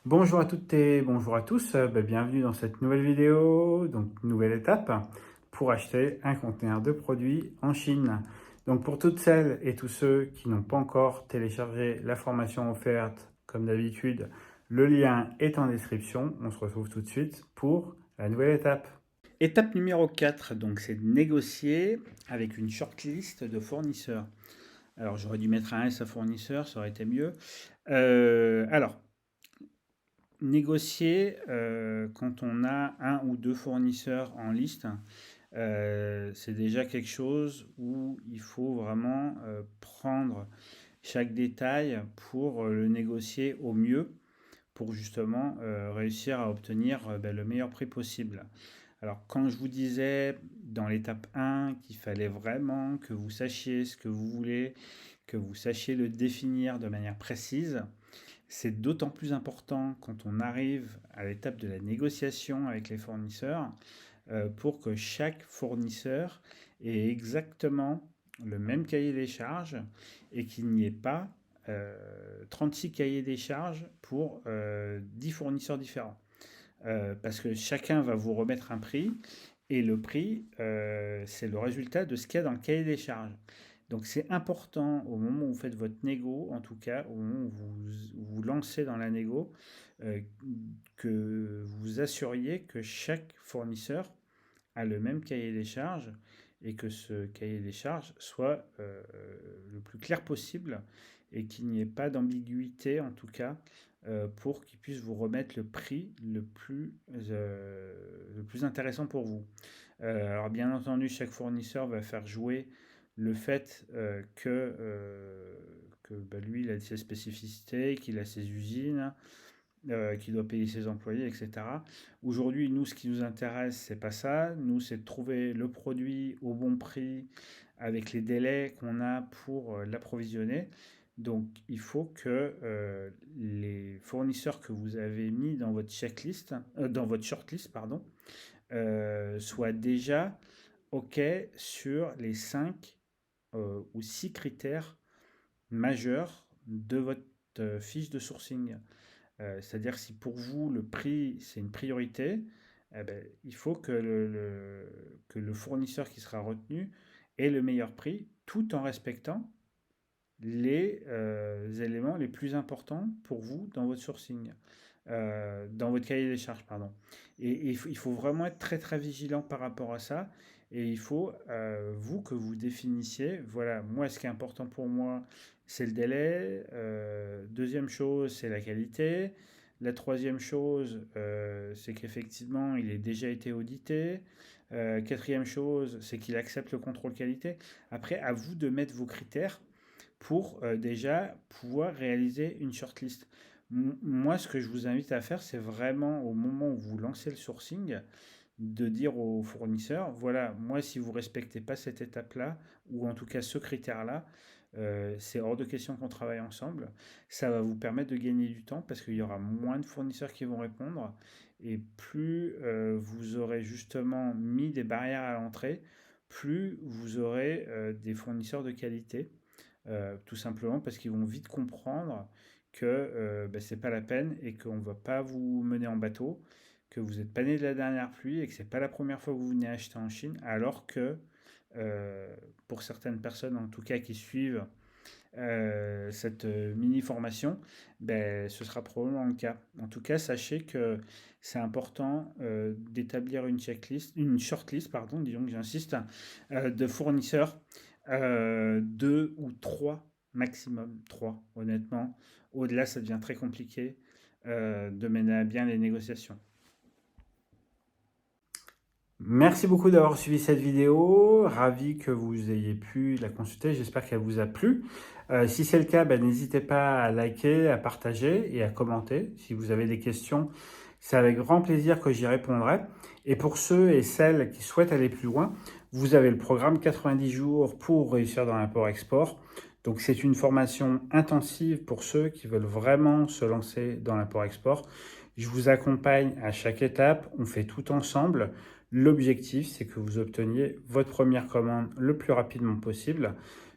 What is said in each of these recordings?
Bonjour à toutes et bonjour à tous, bienvenue dans cette nouvelle vidéo, donc nouvelle étape pour acheter un conteneur de produits en Chine. Donc pour toutes celles et tous ceux qui n'ont pas encore téléchargé la formation offerte, comme d'habitude, le lien est en description. On se retrouve tout de suite pour la nouvelle étape. Étape numéro 4, donc c'est de négocier avec une shortlist de fournisseurs. Alors j'aurais dû mettre un S à fournisseur, ça aurait été mieux. Alors, négocier quand on a un ou deux fournisseurs en liste, c'est déjà quelque chose où il faut vraiment prendre chaque détail pour le négocier au mieux, pour justement réussir à obtenir le meilleur prix possible. Alors, quand je vous disais dans l'étape 1 qu'il fallait vraiment que vous sachiez ce que vous voulez, que vous sachiez le définir de manière précise, c'est d'autant plus important quand on arrive à l'étape de la négociation avec les fournisseurs pour que chaque fournisseur ait exactement le même cahier des charges et qu'il n'y ait pas 36 cahiers des charges pour 10 fournisseurs différents. Parce que chacun va vous remettre un prix et le prix, c'est le résultat de ce qu'il y a dans le cahier des charges. Donc c'est important au moment où vous faites votre négo, en tout cas au moment où vous lancez dans la négo, euh, que vous assuriez que chaque fournisseur a le même cahier des charges et que ce cahier des charges soit le plus clair possible et qu'il n'y ait pas d'ambiguïté en tout cas pour qu'il puisse vous remettre le prix le plus intéressant pour vous. Alors bien entendu, chaque fournisseur va faire jouer le fait que lui, il a ses spécificités, qu'il a ses usines, qu'il doit payer ses employés, etc. Aujourd'hui, nous, ce qui nous intéresse, c'est pas ça. Nous, c'est de trouver le produit au bon prix, avec les délais qu'on a pour l'approvisionner. Donc, il faut que les fournisseurs que vous avez mis dans votre checklist, dans votre shortlist, pardon, soient déjà OK sur les 5 ou 6 critères majeurs de votre fiche de sourcing. C'est-à-dire si pour vous le prix c'est une priorité, eh ben, il faut que le fournisseur qui sera retenu ait le meilleur prix tout en respectant les éléments les plus importants pour vous dans votre sourcing, dans votre cahier des charges, pardon. Et il faut vraiment être très très vigilant par rapport à ça. Et il faut, vous, que vous définissiez, voilà, moi ce qui est important pour moi, c'est le délai. Deuxième chose, c'est la qualité. La troisième chose, c'est qu'effectivement, il ait déjà été audité. Quatrième chose, c'est qu'il accepte le contrôle qualité. Après, à vous de mettre vos critères pour déjà pouvoir réaliser une shortlist. Moi, ce que je vous invite à faire, c'est vraiment au moment où vous lancez le sourcing, de dire aux fournisseurs, voilà, moi, si vous ne respectez pas cette étape-là, ou en tout cas ce critère-là, c'est hors de question qu'on travaille ensemble. Ça va vous permettre de gagner du temps parce qu'il y aura moins de fournisseurs qui vont répondre. Et plus vous aurez justement mis des barrières à l'entrée, plus vous aurez des fournisseurs de qualité. Tout simplement parce qu'ils vont vite comprendre que ce n'est pas la peine et qu'on ne va pas vous mener en bateau, que vous n'êtes pas né de la dernière pluie et que ce n'est pas la première fois que vous venez acheter en Chine, alors que pour certaines personnes en tout cas qui suivent cette mini formation, ce sera probablement le cas. En tout cas, sachez que c'est important d'établir une checklist, une shortlist, pardon, disons que j'insiste, de fournisseurs, deux ou trois maximum, trois, honnêtement. Au-delà, ça devient très compliqué de mener à bien les négociations. Merci beaucoup d'avoir suivi cette vidéo. Ravi que vous ayez pu la consulter. J'espère qu'elle vous a plu. Si c'est le cas, n'hésitez pas à liker, à partager et à commenter. Si vous avez des questions, c'est avec grand plaisir que j'y répondrai. Et pour ceux et celles qui souhaitent aller plus loin, vous avez le programme 90 jours pour réussir dans l'import-export. Donc c'est une formation intensive pour ceux qui veulent vraiment se lancer dans l'import-export. Je vous accompagne à chaque étape, on fait tout ensemble. L'objectif, c'est que vous obteniez votre première commande le plus rapidement possible.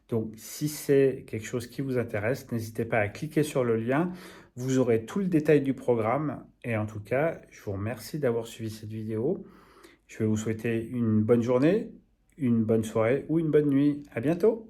Donc, si c'est quelque chose qui vous intéresse, n'hésitez pas à cliquer sur le lien. Vous aurez tout le détail du programme et en tout cas, je vous remercie d'avoir suivi cette vidéo. Je vais vous souhaiter une bonne journée, une bonne soirée ou une bonne nuit. À bientôt!